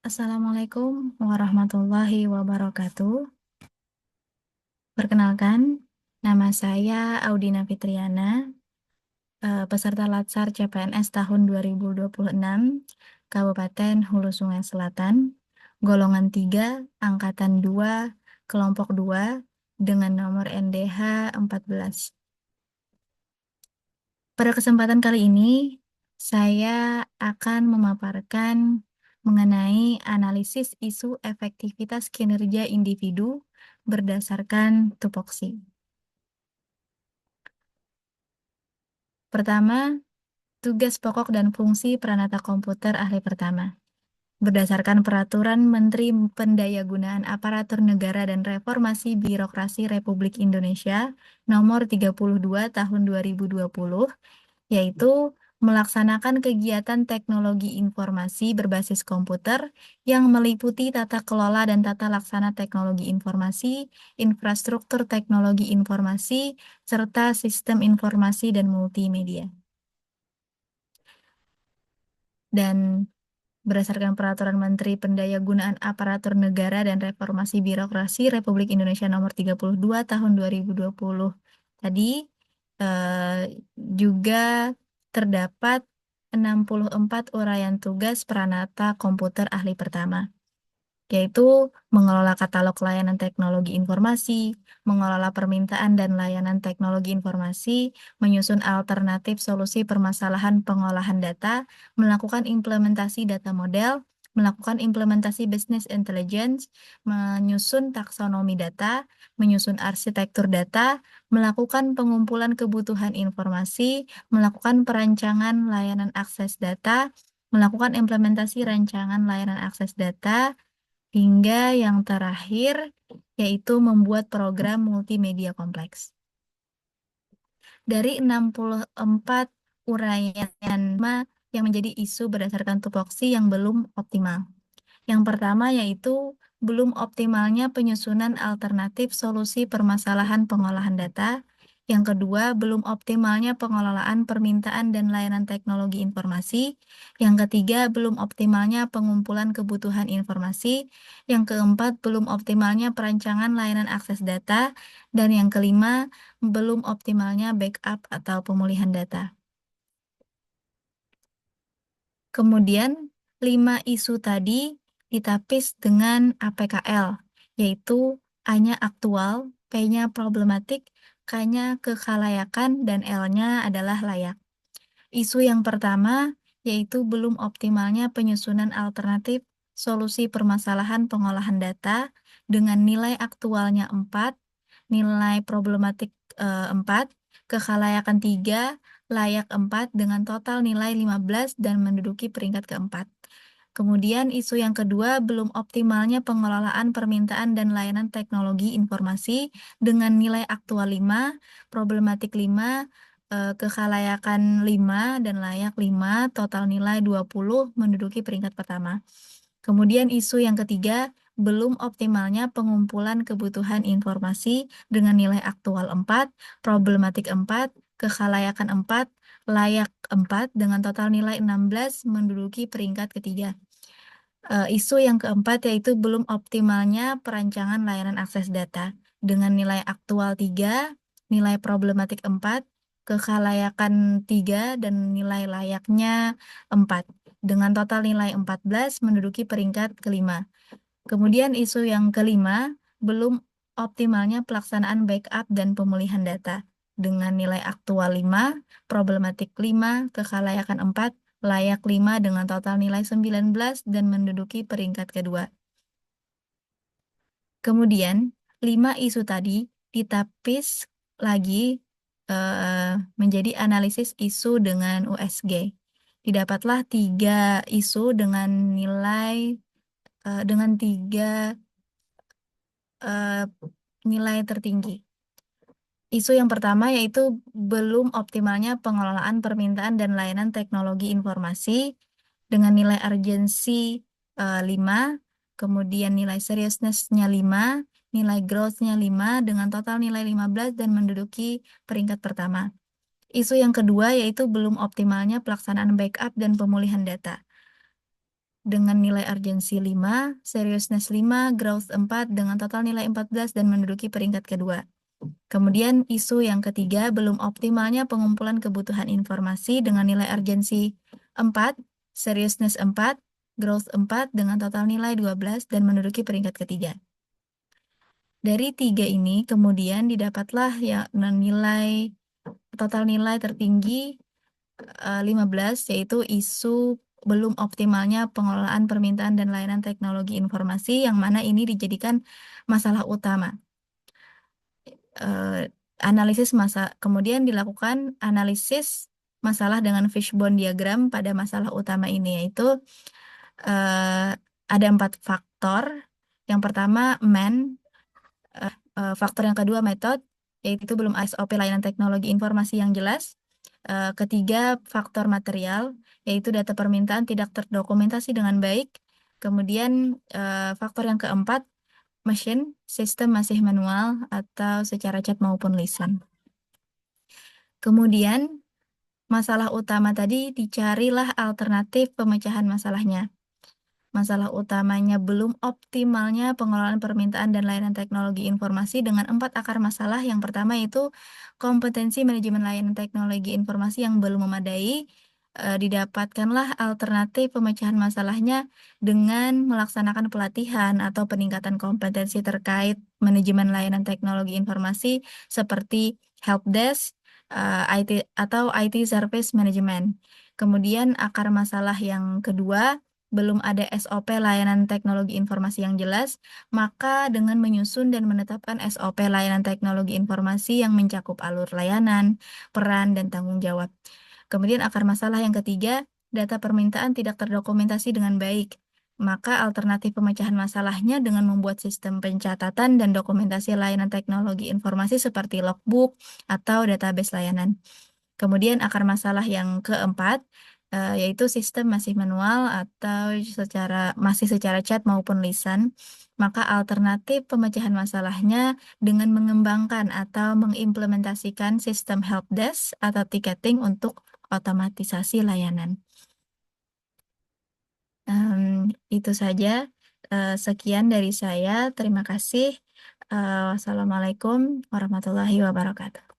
Assalamualaikum warahmatullahi wabarakatuh. Perkenalkan, nama saya Audina Fitriana, peserta Latsar CPNS tahun 2026, Kabupaten Hulu Sungai Selatan, golongan 3, angkatan 2, kelompok 2, dengan nomor NDH 14. Pada kesempatan kali ini, saya akan memaparkan mengenai analisis isu efektivitas kinerja individu berdasarkan tupoksi. Pertama, tugas pokok dan fungsi peranata komputer ahli pertama. Berdasarkan Peraturan Menteri Pendayagunaan Aparatur Negara dan Reformasi Birokrasi Republik Indonesia Nomor 32 Tahun 2020, yaitu melaksanakan kegiatan teknologi informasi berbasis komputer yang meliputi tata kelola dan tata laksana teknologi informasi, infrastruktur teknologi informasi, serta sistem informasi dan multimedia. Dan berdasarkan Peraturan Menteri Pendayagunaan Aparatur Negara dan Reformasi Birokrasi Republik Indonesia Nomor 32 Tahun 2020 tadi, juga terdapat 64 uraian tugas peranata komputer ahli pertama, yaitu mengelola katalog layanan teknologi informasi, mengelola permintaan dan layanan teknologi informasi, menyusun alternatif solusi permasalahan pengolahan data, melakukan implementasi data model, melakukan implementasi business intelligence, menyusun taksonomi data, menyusun arsitektur data, melakukan pengumpulan kebutuhan informasi, melakukan perancangan layanan akses data, melakukan implementasi rancangan layanan akses data, hingga yang terakhir yaitu membuat program multimedia kompleks. Dari 64 uraian yang menjadi isu berdasarkan tupoksi yang belum optimal. Yang pertama yaitu belum optimalnya penyusunan alternatif solusi permasalahan pengolahan data. Yang kedua, belum optimalnya pengelolaan permintaan dan layanan teknologi informasi. Yang ketiga, belum optimalnya pengumpulan kebutuhan informasi. Yang keempat, belum optimalnya perancangan layanan akses data. Dan yang kelima, belum optimalnya backup atau pemulihan data. Kemudian, 5 isu tadi ditapis dengan APKL, yaitu A-nya aktual, P-nya problematik, K-nya kekhalayakan, dan L-nya adalah layak. Isu yang pertama yaitu belum optimalnya penyusunan alternatif solusi permasalahan pengolahan data dengan nilai aktualnya 4, nilai problematik 4, kekhalayakan 3, layak 4 dengan total nilai 15 dan menduduki peringkat keempat. Kemudian isu yang kedua, belum optimalnya pengelolaan permintaan dan layanan teknologi informasi dengan nilai aktual 5, problematik 5, kekhalayakan 5, dan layak 5, total nilai 20, menduduki peringkat pertama. Kemudian isu yang ketiga, belum optimalnya pengumpulan kebutuhan informasi dengan nilai aktual 4, problematik 4, kekhalayakan 4, layak 4, dengan total nilai 16, menduduki peringkat ketiga. Isu yang keempat yaitu belum optimalnya perancangan layanan akses data dengan nilai aktual 3, nilai problematik 4, kekhalayakan 3, dan nilai layaknya 4. Dengan total nilai 14 menduduki peringkat kelima. Kemudian isu yang kelima, belum optimalnya pelaksanaan backup dan pemulihan data dengan nilai aktual 5, problematik 5, kekhalayakan 4, layak 5 dengan total nilai 19 dan menduduki peringkat kedua. Kemudian, 5 isu tadi ditapis lagi menjadi analisis isu dengan USG. Didapatlah 3 isu dengan nilai dengan 3 nilai tertinggi. Isu yang pertama yaitu belum optimalnya pengelolaan permintaan dan layanan teknologi informasi dengan nilai urgensi 5, kemudian nilai seriousness-nya 5, nilai growth-nya 5, dengan total nilai 15 dan menduduki peringkat pertama. Isu yang kedua yaitu belum optimalnya pelaksanaan backup dan pemulihan data dengan nilai urgency 5, seriousness 5, growth 4 dengan total nilai 14 dan menduduki peringkat kedua. Kemudian isu yang ketiga, belum optimalnya pengumpulan kebutuhan informasi dengan nilai urgency 4, seriousness 4, growth 4 dengan total nilai 12 dan menduduki peringkat ketiga. Dari tiga ini kemudian didapatlah ya total nilai tertinggi 15, yaitu isu belum optimalnya pengelolaan permintaan dan layanan teknologi informasi, yang mana ini dijadikan masalah utama. Kemudian dilakukan analisis masalah dengan fishbone diagram pada masalah utama ini, yaitu ada 4 faktor. Yang pertama faktor yang kedua metode, yaitu belum SOP layanan teknologi informasi yang jelas. Ketiga, faktor material, yaitu data permintaan tidak terdokumentasi dengan baik. Kemudian faktor yang keempat, machine, sistem masih manual atau secara chat maupun lisan. Kemudian, masalah utama tadi dicarilah alternatif pemecahan masalahnya. Masalah utamanya belum optimalnya pengelolaan permintaan dan layanan teknologi informasi dengan 4 akar masalah. Yang pertama itu kompetensi manajemen layanan teknologi informasi yang belum memadai. Didapatkanlah alternatif pemecahan masalahnya dengan melaksanakan pelatihan atau peningkatan kompetensi terkait manajemen layanan teknologi informasi seperti helpdesk, IT atau IT service management. Kemudian akar masalah yang kedua, belum ada SOP layanan teknologi informasi yang jelas, maka dengan menyusun dan menetapkan SOP layanan teknologi informasi yang mencakup alur layanan, peran, dan tanggung jawab. Kemudian akar masalah yang ketiga, data permintaan tidak terdokumentasi dengan baik. Maka alternatif pemecahan masalahnya dengan membuat sistem pencatatan dan dokumentasi layanan teknologi informasi seperti logbook atau database layanan. Kemudian akar masalah yang keempat, yaitu sistem masih manual atau masih secara chat maupun lisan. Maka alternatif pemecahan masalahnya dengan mengembangkan atau mengimplementasikan sistem helpdesk atau ticketing untuk otomatisasi layanan. Itu saja. Sekian dari saya. Terima kasih. Wassalamualaikum warahmatullahi wabarakatuh.